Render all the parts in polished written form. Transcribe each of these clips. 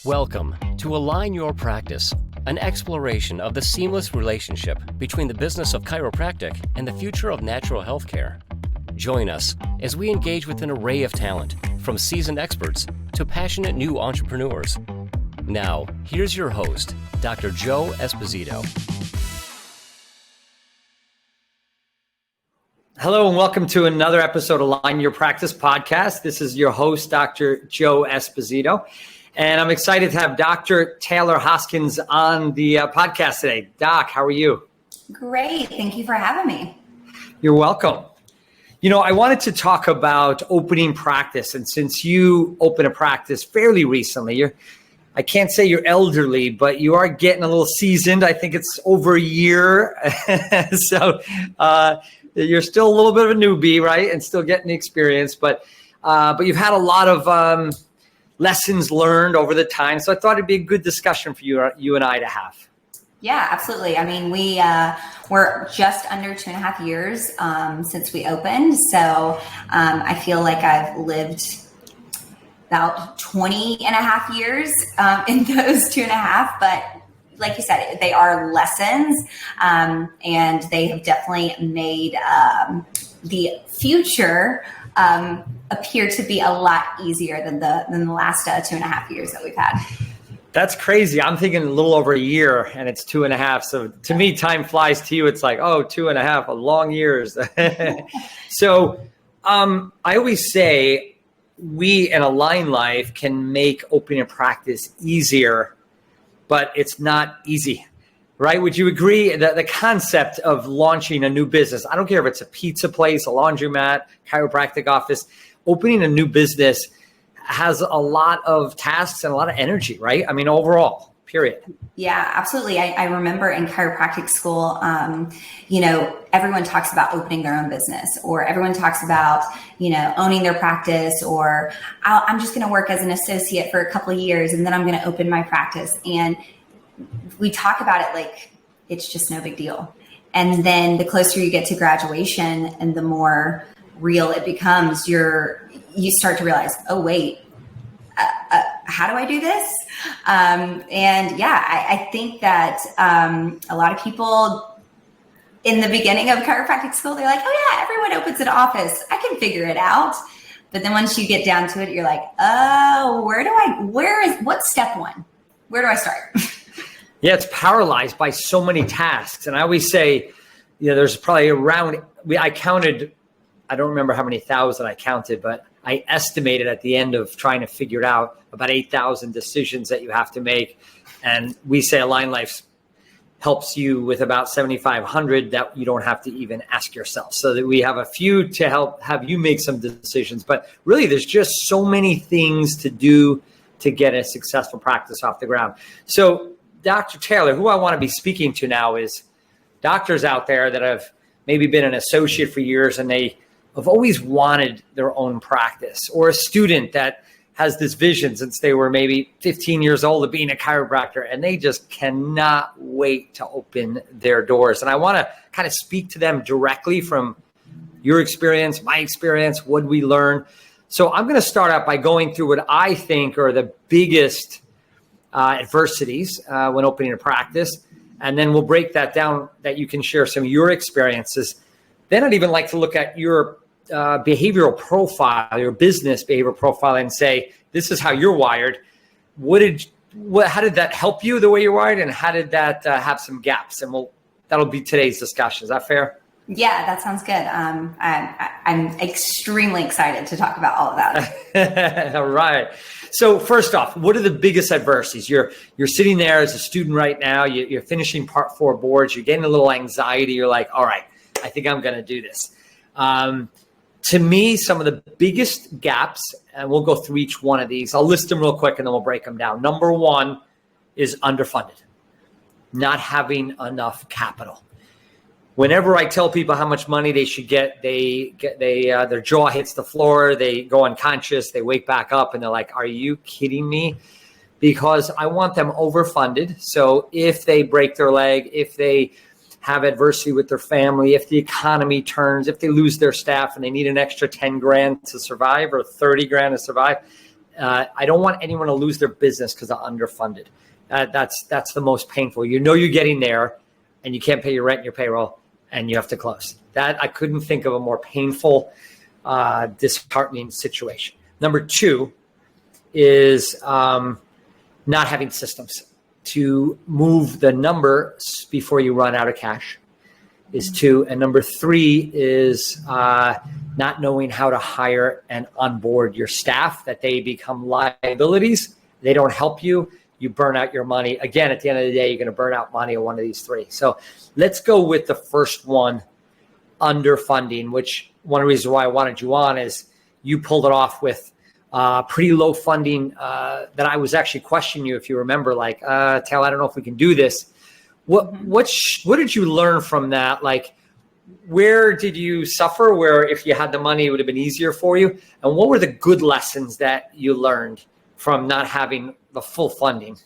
Welcome to Align Your Practice, an exploration of the seamless relationship between the business of chiropractic and the future of natural health care. Join us as we engage with an array of talent, from seasoned experts to passionate new entrepreneurs. Now, here's your host, Dr. Joe Esposito. Hello and welcome to another episode of Align Your Practice podcast. This is your host, Dr. Joe Esposito. And I'm excited to have Dr. Taylor Hoskins on the podcast today. Doc, how are you? Great. Thank you for having me. You're welcome. You know, I wanted to talk about opening practice. And since you opened a practice fairly recently, I can't say you're elderly, but you are getting a little seasoned. I think it's over a year. So you're still a little bit of a newbie, right? And still getting the experience. But you've had a lot of lessons learned over the time. So I thought it'd be a good discussion for you and I to have. Yeah, absolutely. I mean, we're just under 2.5 years since we opened. So I feel like I've lived about 20.5 years in those 2.5. But like you said, they are lessons and they have definitely made the future appear to be a lot easier than the last 2.5 years that we've had. That's crazy. I'm thinking a little over a year and it's 2.5. So to me, time flies. To you, it's like, 2.5, long years. So I always say we in Align Life can make opening a practice easier, but it's not easy. Right? Would you agree that the concept of launching a new business, I don't care if it's a pizza place, a laundromat, chiropractic office, opening a new business has a lot of tasks and a lot of energy, right? I mean, overall, period. Yeah, absolutely. I remember in chiropractic school, everyone talks about opening their own business, or everyone talks about, owning their practice, or I'm just going to work as an associate for a couple of years and then I'm going to open my practice. And we talk about it like it's just no big deal. And then the closer you get to graduation and the more real it becomes, you start to realize, oh, wait, how do I do this? I think that a lot of people in the beginning of chiropractic school, they're like, oh yeah, everyone opens an office. I can figure it out. But then once you get down to it, you're like, oh, what's step one? Where do I start? Yeah, it's paralyzed by so many tasks. And I always say, there's probably I counted, I don't remember how many thousand I counted, but I estimated at the end of trying to figure it out about 8,000 decisions that you have to make. And we say Align Life helps you with about 7,500 that you don't have to even ask yourself. So that we have a few to help have you make some decisions. But really, there's just so many things to do to get a successful practice off the ground. So Dr. Taylor, who I want to be speaking to now is doctors out there that have maybe been an associate for years and they have always wanted their own practice, or a student that has this vision since they were maybe 15 years old of being a chiropractor and they just cannot wait to open their doors. And I want to kind of speak to them directly from your experience, my experience, what we learn. So I'm going to start out by going through what I think are the biggest adversities when opening a practice. And then we'll break that down that you can share some of your experiences. Then I'd even like to look at your behavioral profile, your business behavioral profile, and say, this is how you're wired. How did that help you the way you're wired? And how did that have some gaps? And that'll be today's discussion. Is that fair? Yeah, that sounds good. I'm extremely excited to talk about all of that. All right. So first off, what are the biggest adversities? You're sitting there as a student right now. You're finishing Part 4 boards. You're getting a little anxiety. You're like, all right, I think I'm going to do this. To me, some of the biggest gaps, and we'll go through each one of these. I'll list them real quick and then we'll break them down. Number one is underfunded, not having enough capital. Whenever I tell people how much money they should get, their jaw hits the floor, they go unconscious, they wake back up and they're like, are you kidding me? Because I want them overfunded. So if they break their leg, if they have adversity with their family, if the economy turns, if they lose their staff and they need an extra 10 grand to survive or 30 grand to survive, I don't want anyone to lose their business because they're underfunded. That's the most painful. You know you're getting there, and you can't pay your rent and your payroll, and you have to close. That I couldn't think of a more painful, disheartening situation. Number 2 is not having systems to move the numbers before you run out of cash is 2. And number 3 is not knowing how to hire and onboard your staff, that they become liabilities. They don't help you. You burn out your money. Again, at the end of the day, you're going to burn out money on one of these 3. So let's go with the first one, underfunding, which one of the reasons why I wanted you on is you pulled it off with pretty low funding that I was actually questioning you, if you remember, like, Tal, I don't know if we can do this. What did you learn from that? Like, where did you suffer where if you had the money, it would have been easier for you? And what were the good lessons that you learned from not having the full funding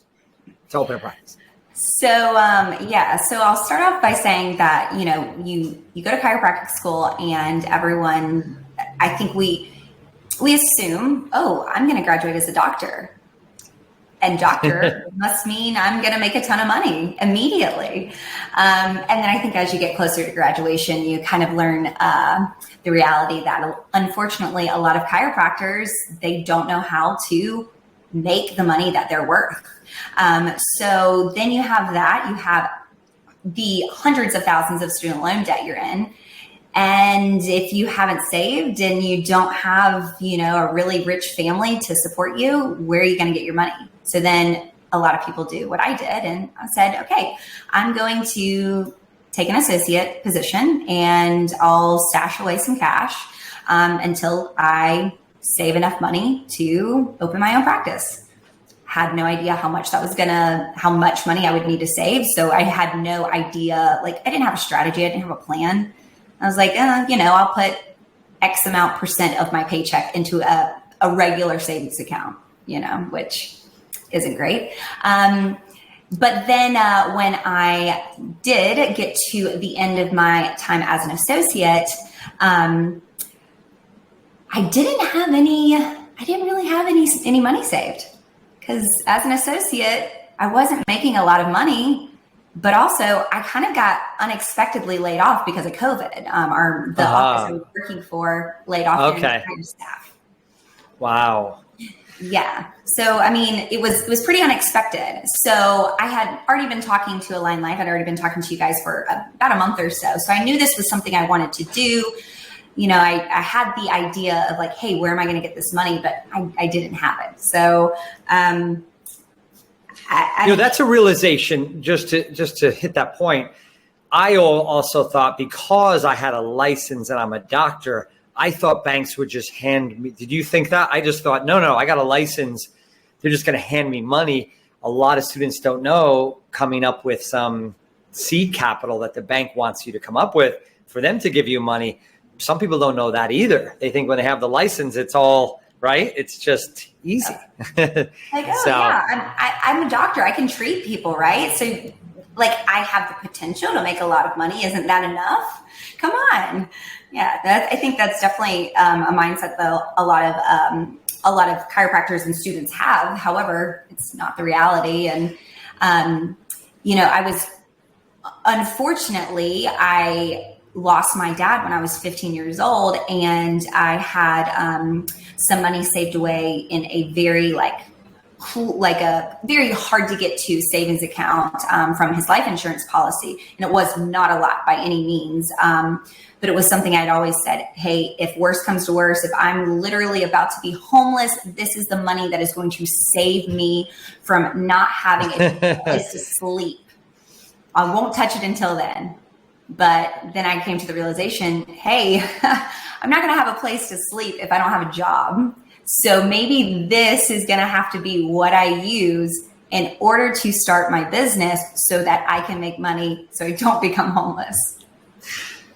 to open a practice? So, so I'll start off by saying that, you go to chiropractic school and everyone, I think we assume, oh, I'm going to graduate as a doctor. And doctor must mean I'm going to make a ton of money immediately. And then I think as you get closer to graduation, you kind of learn the reality that unfortunately a lot of chiropractors, they don't know how to make the money that they're worth. So then you have that, you have the hundreds of thousands of student loan debt you're in. And if you haven't saved and you don't have, a really rich family to support you, where are you going to get your money? So then a lot of people do what I did. And I said, okay, I'm going to take an associate position and I'll stash away some cash until I save enough money to open my own practice. Had no idea how much money I would need to save. So I had no idea, I didn't have a strategy. I didn't have a plan. I was like, I'll put X amount % of my paycheck into a regular savings account, which isn't great. But then when I did get to the end of my time as an associate, I didn't really have any money saved, because as an associate, I wasn't making a lot of money. But also, I kind of got unexpectedly laid off because of COVID. The office I was working for laid off the entire staff. Wow. Yeah. So, it was pretty unexpected. So I had already been talking to Align Life. I'd already been talking to you guys for about a month or so. So I knew this was something I wanted to do. I had the idea of hey, where am I going to get this money? But I didn't have it. So, that's a realization. Just to hit that point, I also thought, because I had a license and I'm a doctor, I thought banks would just hand me. Did you think that? I just thought, no, I got a license. They're just going to hand me money. A lot of students don't know, coming up with some seed capital that the bank wants you to come up with for them to give you money. Some people don't know that either. They think when they have the license, it's all right. It's just easy. I'm a doctor. I can treat people, right? So I have the potential to make a lot of money. Isn't that enough? Come on. Yeah. I think that's definitely a mindset that a lot of chiropractors and students have. However, it's not the reality. And, I lost my dad when I was 15 years old, and I had some money saved away in a very a very hard to get to savings account from his life insurance policy. And it was not a lot by any means, but it was something I'd always said, hey, if worse comes to worse, if I'm literally about to be homeless, this is the money that is going to save me from not having a place to sleep. I won't touch it until then. But then I came to the realization, hey, I'm not going to have a place to sleep if I don't have a job. So maybe this is going to have to be what I use in order to start my business so that I can make money so I don't become homeless.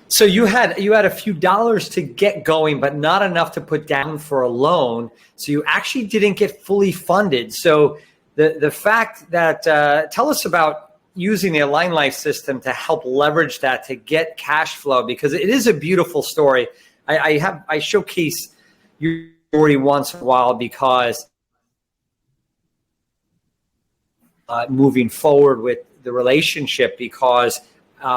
So you had a few dollars to get going, but not enough to put down for a loan. So you actually didn't get fully funded. So the fact that, tell us about using the Align Life system to help leverage that to get cash flow, because it is a beautiful story. I showcase your story once in a while because moving forward with the relationship, because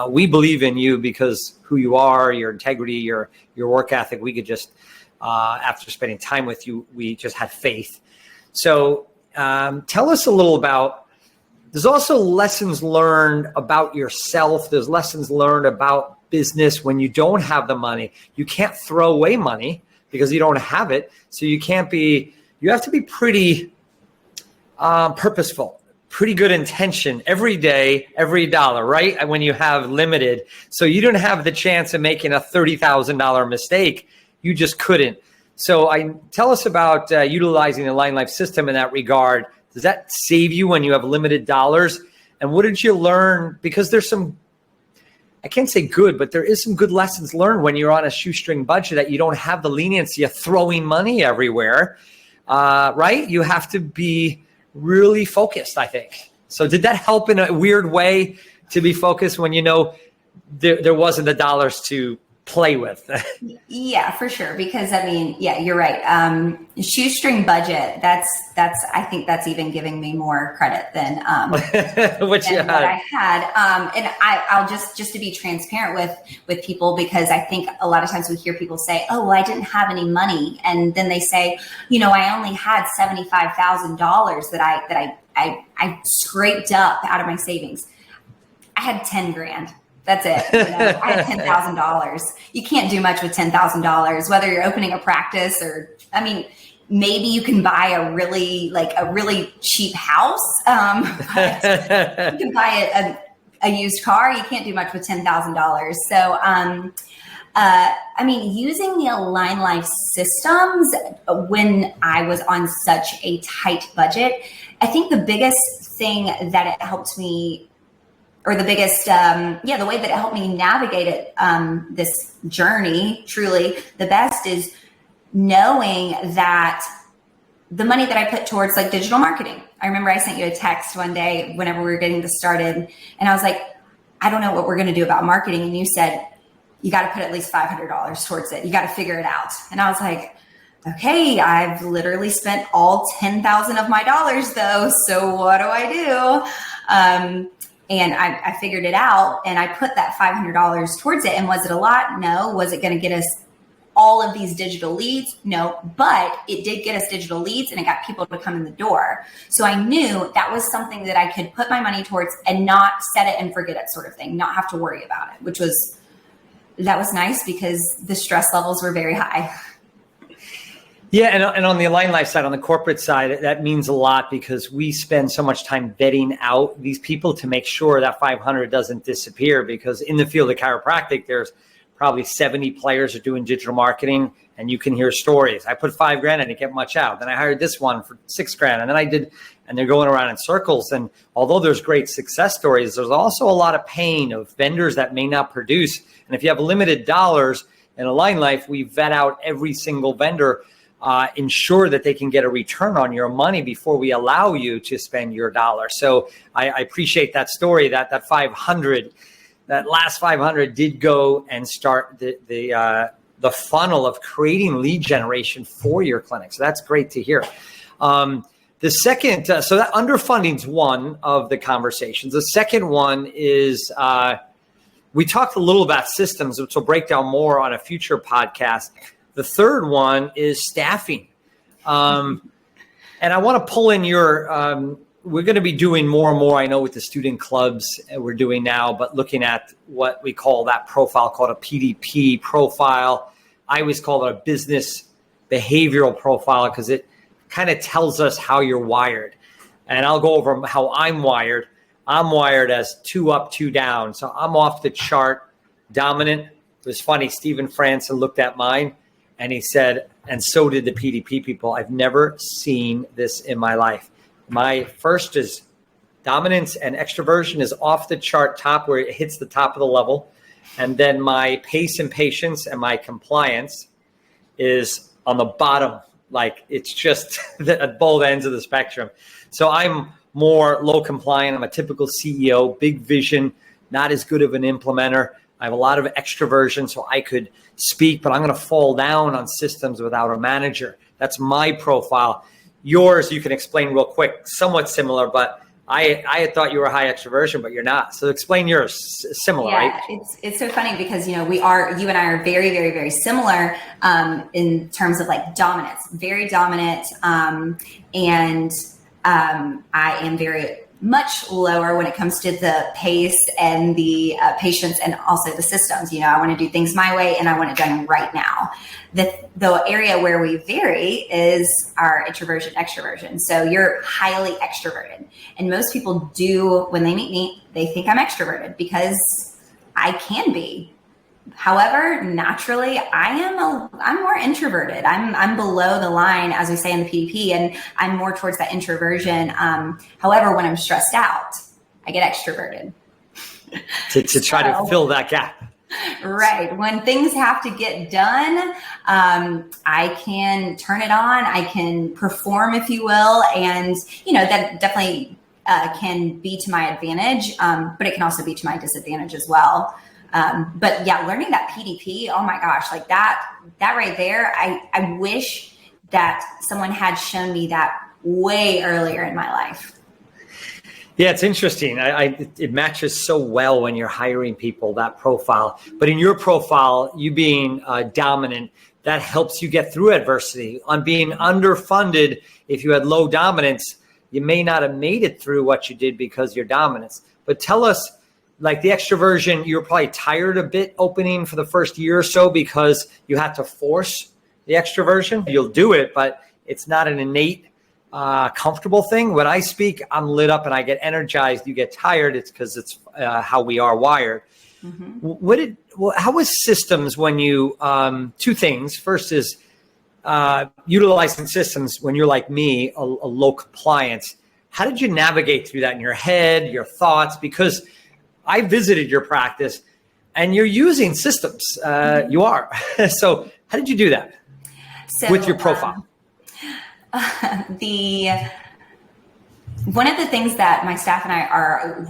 we believe in you because who you are, your integrity, your work ethic. We could just, after spending time with you, we just had faith. So tell us a little about, there's also lessons learned about yourself. There's lessons learned about business when you don't have the money. You can't throw away money because you don't have it. So you have to be pretty purposeful, pretty good intention every day, every dollar, right? When you have limited. So you don't have the chance of making a $30,000 mistake. You just couldn't. So tell us about utilizing the Line Life system in that regard. Does that save you when you have limited dollars? And what did you learn? Because there's some, I can't say good, but there is some good lessons learned when you're on a shoestring budget, that you don't have the leniency of throwing money everywhere, right? You have to be really focused, I think. So did that help in a weird way to be focused when you know there wasn't the dollars to play with? Yeah, for sure. Because I mean, yeah, you're right. Shoestring budget. That's. I think that's even giving me more credit than what I had. And I'll just to be transparent with people, because I think a lot of times we hear people say, "Oh, well, I didn't have any money," and then they say, I only had $75,000 that I scraped up out of my savings. I had 10 grand. That's it. I had $10,000. You can't do much with $10,000, whether you're opening a practice or, maybe you can buy a really cheap house. But you can buy a used car. You can't do much with $10,000. So, using the Align Life systems when I was on such a tight budget, I think the biggest thing that it helped me, or the biggest, the way that it helped me navigate it, this journey, truly the best, is knowing that the money that I put towards like digital marketing. I remember I sent you a text one day whenever we were getting this started, and I was like, I don't know what we're going to do about marketing. And you said, you got to put at least $500 towards it. You got to figure it out. And I was like, okay, I've literally spent all 10,000 of my dollars though. So what do I do? And I figured it out, and I put that $500 towards it. And was it a lot? No. Was it going to get us all of these digital leads? No, but it did get us digital leads, and it got people to come in the door. So I knew that was something that I could put my money towards and not set it and forget it sort of thing, not have to worry about it, that was nice because the stress levels were very high. Yeah, and on the Align Life side, on the corporate side, that means a lot, because we spend so much time vetting out these people to make sure that 500 doesn't disappear. Because in the field of chiropractic, there's probably 70 players are doing digital marketing, and you can hear stories. I put $5,000, I didn't get much out. Then I hired this one for $6,000, and then and they're going around in circles. And although there's great success stories, there's also a lot of pain of vendors that may not produce. And if you have limited dollars in Align Life, we vet out every single vendor. Ensure that they can get a return on your money before we allow you to spend your dollar. So I appreciate that story, that last 500 did go and start the funnel of creating lead generation for your clinic. So that's great to hear. The second, so that underfunding is one of the conversations. The second one is we talked a little about systems, which we'll break down more on a future podcast. The third one is staffing. And I want to pull in we're going to be doing more and more, I know, with the student clubs we're doing now, but looking at what we call that profile called a PDP profile. I always call it a business behavioral profile, because it kind of tells us how you're wired. And I'll go over how I'm wired. I'm wired as 2 up, 2 down. So I'm off the chart dominant. It was funny, Stephen Franson looked at mine, and he said, and so did the PDP people, I've never seen this in my life. My first is dominance and extroversion is off the chart top, where it hits the top of the level. And then my pace and patience and my compliance is on the bottom. Like, it's just at both ends of the spectrum. So I'm more low compliant. I'm a typical CEO, big vision, not as good of an implementer. I have a lot of extroversion, so I could speak, but I'm going to fall down on systems without a manager. That's my profile. Yours, you can explain real quick, somewhat similar, but I had thought you were high extroversion, but you're not. So explain yours. Similar, Yeah, right? it's so funny because, you and I are very, very, very similar in terms of like dominance, very dominant. And I am very much lower when it comes to the pace and the patience and also the systems. I want to do things my way and I want it done right now. The area where we vary is our introversion, extroversion. So you're highly extroverted. And most people do, when they meet me, they think I'm extroverted because I can be. However, naturally, I'm more introverted. I'm below the line, as we say in the PDP, and I'm more towards that introversion. However, when I'm stressed out, I get extroverted. To try to fill that gap. Right. When things have to get done, I can turn it on. I can perform, if you will. And, that definitely can be to my advantage, but it can also be to my disadvantage as well. But yeah, learning that PDP, oh my gosh, like that right there, I wish that someone had shown me that way earlier in my life. Yeah, it's interesting. It matches so well when you're hiring people, that profile. But in your profile, you being dominant, that helps you get through adversity. On being underfunded, if you had low dominance, you may not have made it through what you did because of your dominance. But tell us, like the extroversion, you're probably tired a bit opening for the first year or so because you had to force the extroversion. You'll do it, but it's not an innate, comfortable thing. When I speak, I'm lit up and I get energized. You get tired. It's because it's how we are wired. Mm-hmm. How was systems when you, two things. First is utilizing systems when you're like me, a low compliance. How did you navigate through that in your head, your thoughts? Because I visited your practice and you're using systems. You are. So how did you do that with your profile? One of the things that my staff and I are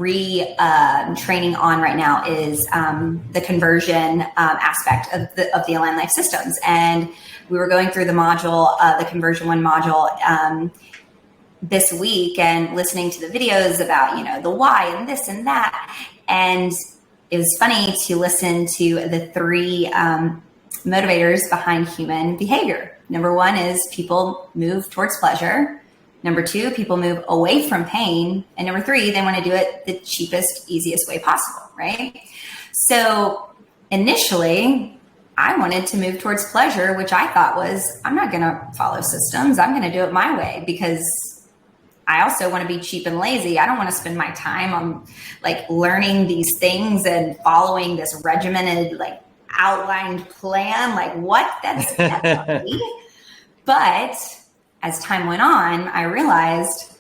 training on right now is the conversion aspect of the Align Life systems. And we were going through the module, the conversion one module, this week and listening to the videos about, the why and this and that. And it was funny to listen to the three motivators behind human behavior. Number one is people move towards pleasure. Number two, people move away from pain. And number three, they want to do it the cheapest, easiest way possible, right? So initially, I wanted to move towards pleasure, which I thought was, I'm not going to follow systems. I'm going to do it my way because I also want to be cheap and lazy. I don't want to spend my time on like learning these things and following this regimented, like outlined plan. Like what? That's not me. But as time went on, I realized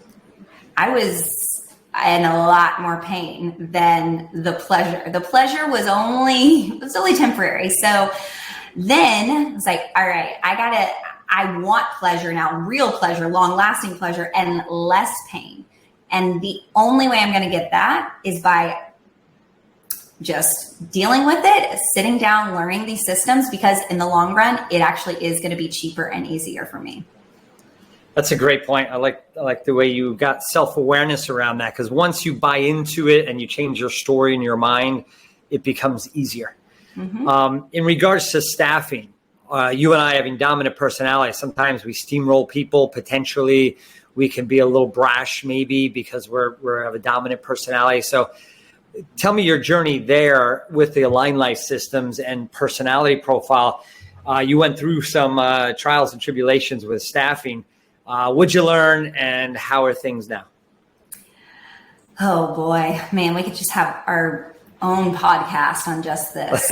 I was in a lot more pain than the pleasure. The pleasure was only temporary. So then I was like, all right, I want pleasure now, real pleasure, long lasting pleasure, and less pain. And the only way I'm going to get that is by just dealing with it, sitting down, learning these systems, because in the long run, it actually is going to be cheaper and easier for me. That's a great point. I like the way you got self-awareness around that, because once you buy into it and you change your story in your mind, it becomes easier. Mm-hmm. In regards to staffing, you and I having dominant personalities, sometimes we steamroll people. Potentially, we can be a little brash maybe because we have a dominant personality. So tell me your journey there with the Align Life systems and personality profile. You went through some trials and tribulations with staffing. What'd you learn and how are things now? Oh boy, man, we could just have our own podcast on just this.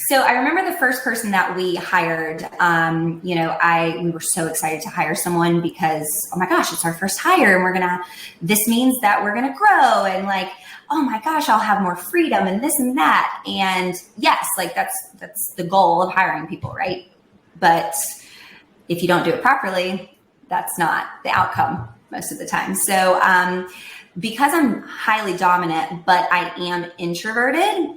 So I remember the first person that we hired, we were so excited to hire someone because, oh my gosh, it's our first hire and this means that we're going to grow and like, oh my gosh, I'll have more freedom and this and that. And yes, like that's the goal of hiring people, right? But if you don't do it properly, that's not the outcome most of the time. So because I'm highly dominant, but I am introverted,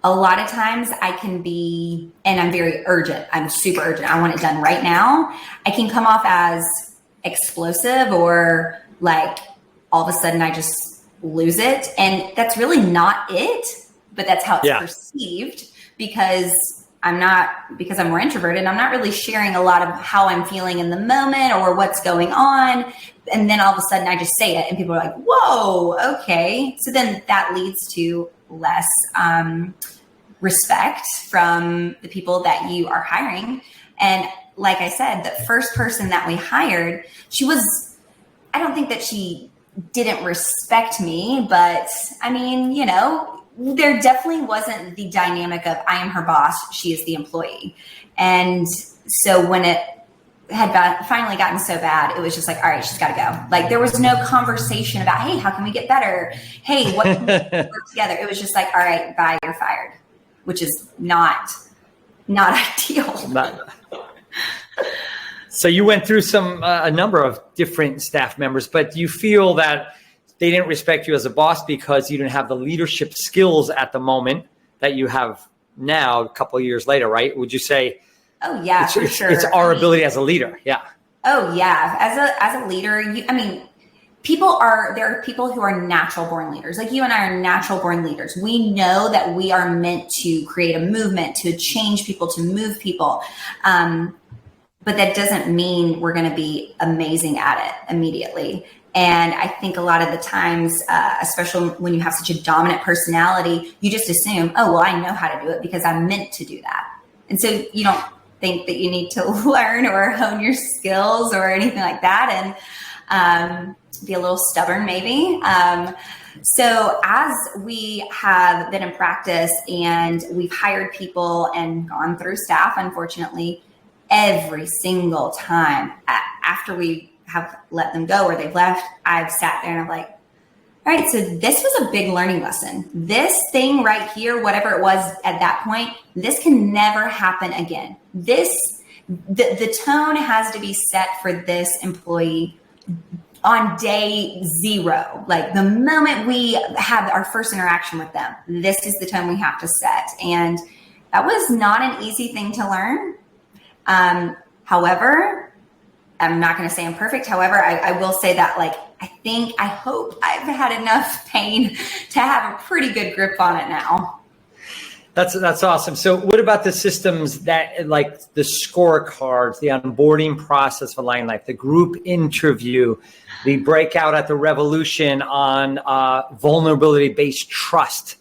a lot of times I can be, and I'm very urgent. I'm super urgent. I want it done right now. I can come off as explosive or like all of a sudden I just lose it. And that's really not it, but that's how it's perceived because I'm more introverted. I'm not really sharing a lot of how I'm feeling in the moment or what's going on. And then all of a sudden I just say it and people are like, whoa, okay. So then that leads to less respect from the people that you are hiring. And like I said, the first person that we hired, I don't think that she didn't respect me, but I mean, there definitely wasn't the dynamic of I am her boss, she is the employee. And so when it had finally gotten so bad, it was just like, all right, she's got to go. Like there was no conversation about, hey, how can we get better? Hey, what can we work together? It was just like, all right, bye, you're fired, which is not ideal. So you went through a number of different staff members, but do you feel that they didn't respect you as a boss because you didn't have the leadership skills at the moment that you have now a couple of years later, right? Would you say? Oh yeah, for sure. It's our ability as a leader. Yeah. Oh yeah. As a leader, there are people who are natural born leaders. Like you and I are natural born leaders. We know that we are meant to create a movement, to change people, to move people. But that doesn't mean we're going to be amazing at it immediately. And I think a lot of the times, especially when you have such a dominant personality, you just assume, oh, well, I know how to do it because I'm meant to do that. And so you don't think that you need to learn or hone your skills or anything like that. And be a little stubborn maybe. So as we have been in practice and we've hired people and gone through staff, unfortunately, every single time after we have let them go or they've left, I've sat there and I'm like, all right, so this was a big learning lesson. This thing right here, whatever it was at that point, this can never happen again. The tone has to be set for this employee on day zero. Like the moment we have our first interaction with them, this is the tone we have to set. And that was not an easy thing to learn. However, I'm not going to say I'm perfect. However, I will say that I hope I've had enough pain to have a pretty good grip on it now. That's awesome. So what about the systems that like the scorecards, the onboarding process for Line Life, the group interview, the breakout at the Revolution on vulnerability-based trust?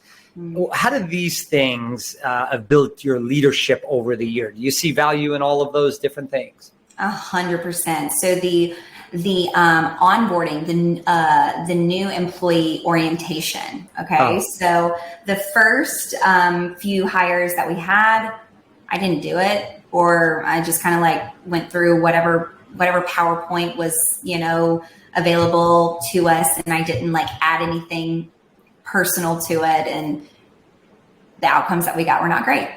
How do these things have built your leadership over the year? Do you see value in all of those different things? 100%. So the onboarding, the new employee orientation. Okay. So the first few hires that we had, I didn't do it, or I just kind of went through whatever PowerPoint was, available to us. And I didn't add anything personal to it, and the outcomes that we got were not great.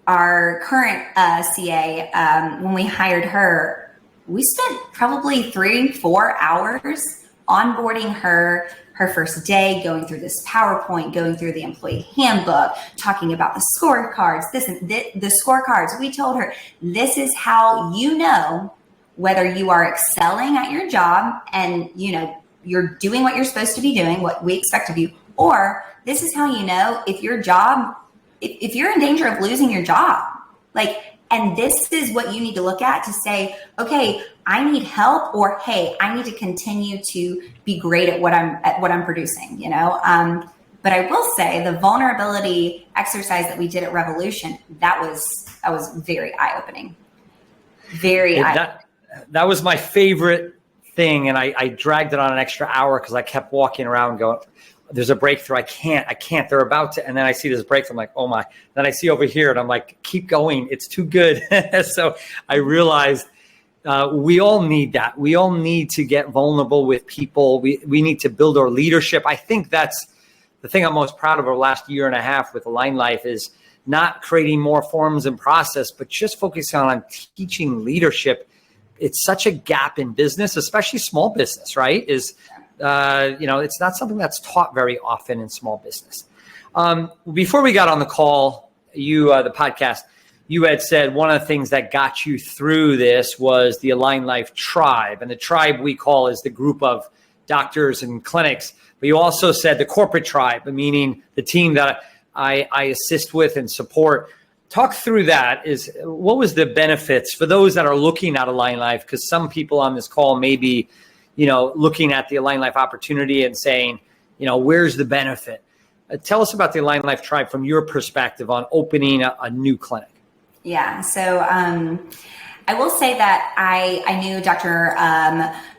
Our current CA, when we hired her, we spent probably 3-4 hours onboarding her first day, going through this PowerPoint, going through the employee handbook, talking about the scorecards, the scorecards. We told her, this is how you know whether you are excelling at your job and, you're doing what you're supposed to be doing, what we expect of you, or this is how you know if you're in danger of losing your job. And this is what you need to look at to say, okay, I need help, or hey, I need to continue to be great at what I'm producing, But I will say the vulnerability exercise that we did at Revolution, that was very eye-opening. Very eye-opening. That was my favorite thing. And I dragged it on an extra hour because I kept walking around going, there's a breakthrough. I can't, they're about to. And then I see this breakthrough. I'm like, oh my. Then I see over here and I'm like, keep going. It's too good. So I realized we all need that. We all need to get vulnerable with people. We need to build our leadership. I think that's the thing I'm most proud of over the last year and a half with Line Life is not creating more forms and process, but just focusing on teaching leadership. It's such a gap in business, especially small business, right? It's not something that's taught very often in small business. Before we got on the call, the podcast, you had said one of the things that got you through this was the Align Life Tribe. And the tribe we call is the group of doctors and clinics. But you also said the corporate tribe, meaning the team that I assist with and support. Talk through that. What was the benefits for those that are looking at Align Life? Because some people on this call may be, looking at the Align Life opportunity and saying, where's the benefit? Tell us about the Align Life Tribe from your perspective on opening a new clinic. Yeah. So I will say that I knew Dr.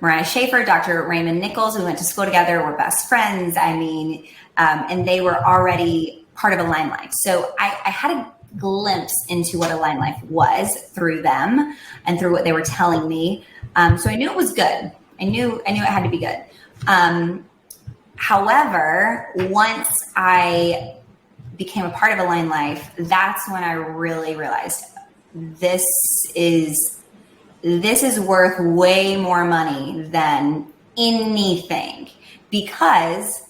Mariah Schaefer, Dr. Raymond Nichols. We went to school together. We're best friends. And they were already part of Align Life. So I had a glimpse into what Align Life was through them and through what they were telling me. So I knew it was good. I knew it had to be good. However, once I became a part of Align Life, that's when I really realized this is worth way more money than anything, because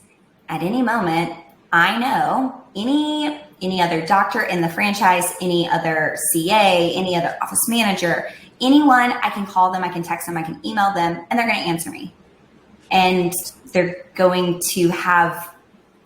at any moment, I know any other doctor in the franchise, any other CA, any other office manager, anyone, I can call them, I can text them, I can email them, and they're going to answer me. And they're going to have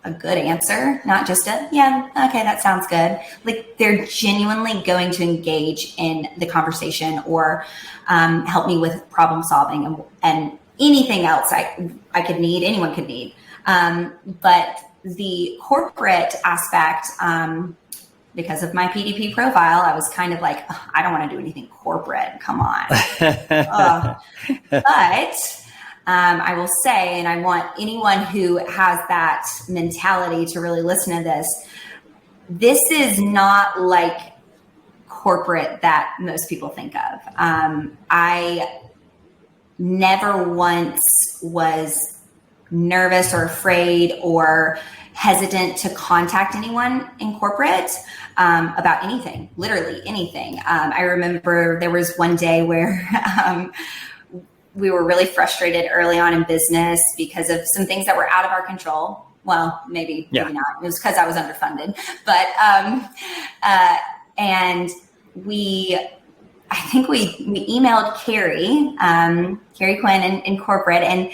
a good answer, not just yeah, okay, that sounds good. Like, they're genuinely going to engage in the conversation or help me with problem solving and anything else I could need, anyone could need. But the corporate aspect, because of my PDP profile, I was kind of like, I don't want to do anything corporate. Come on. But I will say, and I want anyone who has that mentality to really listen to this, this is not like corporate that most people think of. I never once was nervous or afraid or hesitant to contact anyone in corporate about anything, literally anything. I remember there was one day where we were really frustrated early on in business because of some things that were out of our control. Well, maybe not. It was because I was underfunded. But and I think we emailed Carrie Quinn in corporate, and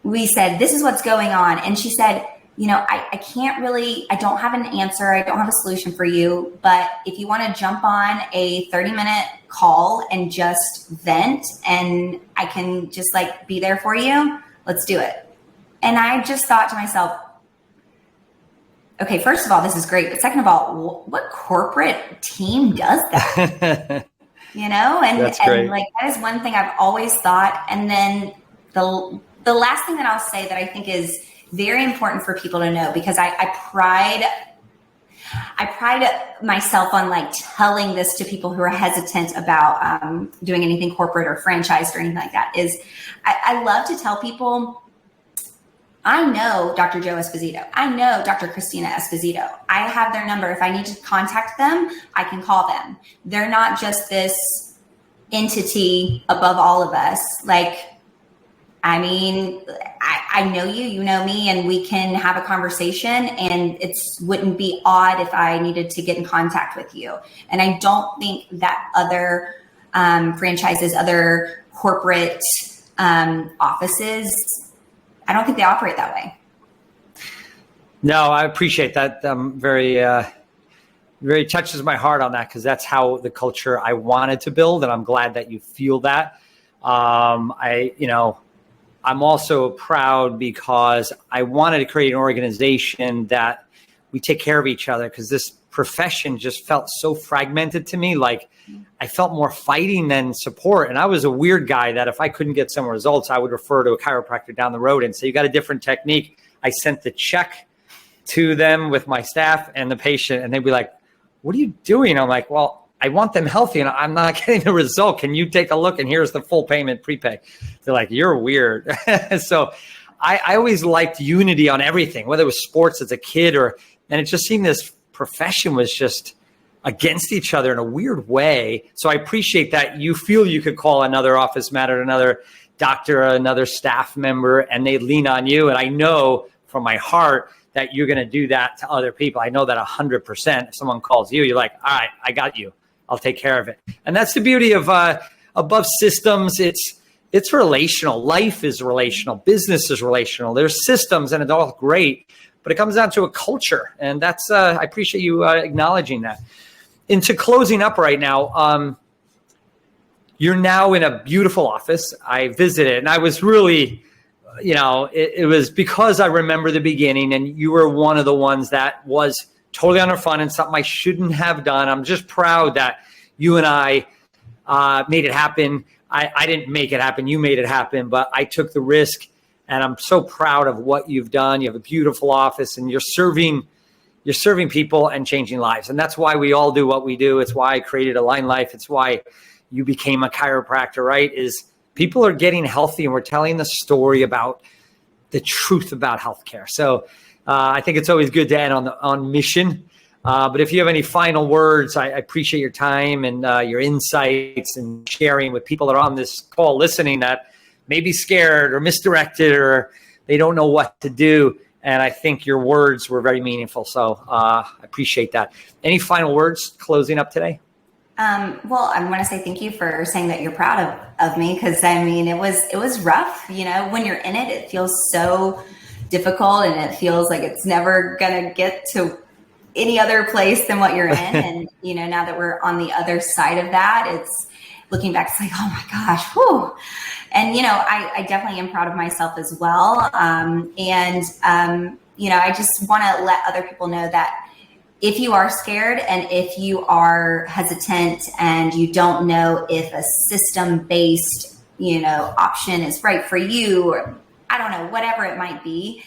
we said, this is what's going on. And she said, I don't have an answer. I don't have a solution for you. But if you want to jump on a 30-minute call and just vent, and I can just be there for you, let's do it. And I just thought to myself, okay, first of all, this is great. But second of all, what corporate team does that? And that is one thing I've always thought. And then the last thing that I'll say that I think is very important for people to know, because I pride myself on telling this to people who are hesitant about doing anything corporate or franchised or anything like that, is I love to tell people, I know Dr. Joe Esposito. I know Dr. Christina Esposito. I have their number. If I need to contact them, I can call them. They're not just this entity above all of us. I know you, you know me, and we can have a conversation, and it wouldn't be odd if I needed to get in contact with you. And I don't think that other franchises, other corporate offices, I don't think they operate that way. No, I appreciate that. Very touches my heart on that, because that's how the culture I wanted to build, and I'm glad that you feel that. I'm also proud because I wanted to create an organization that we take care of each other, because this profession just felt so fragmented to me. I felt more fighting than support. And I was a weird guy that if I couldn't get some results, I would refer to a chiropractor down the road and say, you got a different technique. I sent the check to them with my staff and the patient, and they'd be like, what are you doing? I'm like, well, I want them healthy and I'm not getting the result. Can you take a look? And here's the full payment prepay. They're like, you're weird. So I always liked unity on everything, whether it was sports as a kid and it just seemed this profession was just against each other in a weird way. So I appreciate that you feel you could call another office manager, another doctor, another staff member, and they lean on you. And I know from my heart that you're going to do that to other people. I know that 100%. If someone calls you, you're like, all right, I got you. I'll take care of it. And that's the beauty of above systems. It's relational. Life is relational. Business is relational. There's systems and it's all great, but it comes down to a culture. And that's, I appreciate you acknowledging that. Into closing up right now, you're now in a beautiful office. I visited and I was really, it was because I remember the beginning and you were one of the ones that was totally under fun and something I shouldn't have done. I'm just proud that you and I made it happen. I didn't make it happen. You made it happen, but I took the risk and I'm so proud of what you've done. You have a beautiful office and you're serving people and changing lives. And that's why we all do what we do. It's why I created Align Life. It's why you became a chiropractor, right? Is people are getting healthy and we're telling the story about the truth about healthcare. So I think it's always good to end on mission. But if you have any final words, I appreciate your time and your insights and sharing with people that are on this call listening that may be scared or misdirected or they don't know what to do. And I think your words were very meaningful. So I appreciate that. Any final words closing up today? Well, I want to say thank you for saying that you're proud of me. Cause I mean, it was rough, when you're in it, it feels so difficult and it feels like it's never going to get to any other place than what you're in. And, now that we're on the other side of that, it's looking back, it's like, oh my gosh, whew. And, I definitely am proud of myself as well. I just want to let other people know that if you are scared and if you are hesitant and you don't know if a system-based, option is right for you, or I don't know, whatever it might be,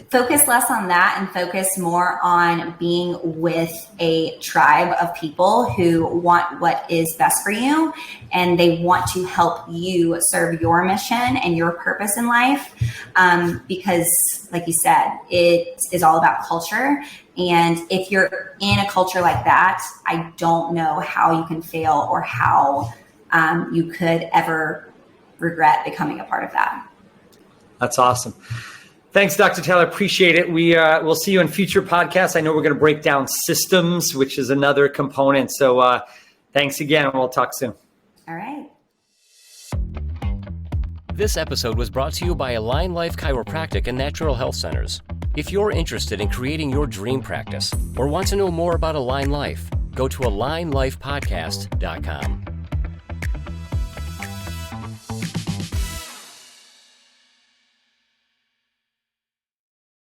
focus less on that and focus more on being with a tribe of people who want what is best for you and they want to help you serve your mission and your purpose in life. Because like you said, it is all about culture. And if you're in a culture like that, I don't know how you can fail or how you could ever regret becoming a part of that. That's awesome. Thanks, Dr. Taylor. Appreciate it. We'll see you in future podcasts. I know we're going to break down systems, which is another component. So thanks again. We'll talk soon. All right. This episode was brought to you by Align Life Chiropractic and Natural Health Centers. If you're interested in creating your dream practice or want to know more about Align Life, go to alignlifepodcast.com.